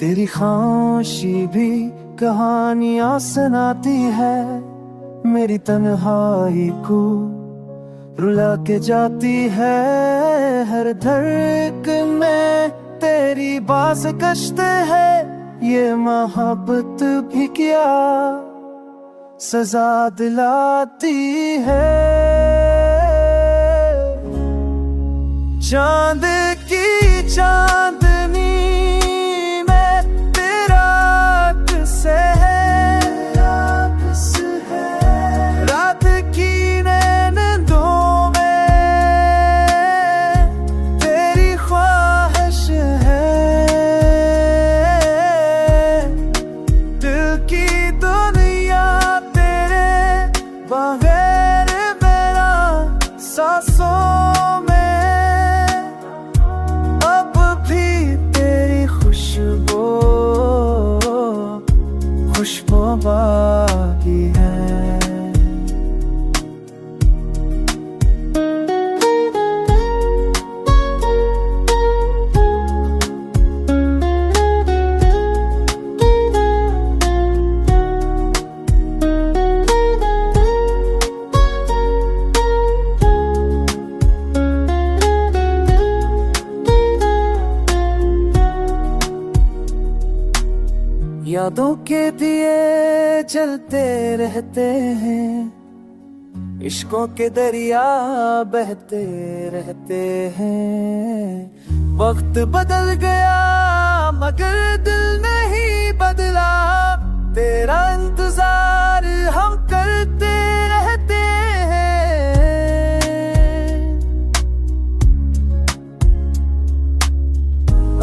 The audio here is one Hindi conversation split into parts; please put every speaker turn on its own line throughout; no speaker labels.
तेरी खामोशी भी कहानियां सुनाती है, मेरी तन्हाई को रुला के जाती है। हर धड़कन में तेरी बास कश्ते है, ये मोहब्बत भी क्या सजा दिलाती है। चांद की चांदनी में तेरा अक्स है, रात की नींदों में तेरी ख्वाहिश है। दिल की दुनिया तेरे बगैर मेरा सांसों खुशबू बाकी है। यादों के दिए जलते रहते हैं, इश्कों के दरिया बहते रहते हैं। वक्त बदल गया मगर दिल नहीं बदला, तेरा इंतजार हम करते रहते हैं।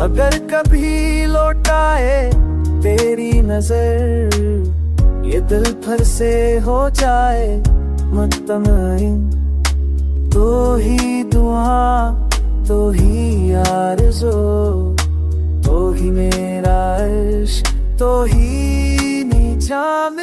अगर कभी लौटाए तेरी नजर, ये दिल फिर से हो जाए मुतमईन। तो ही दुआ, तो ही आरज़ू, तो ही मेरा इश्क, तो ही निजाम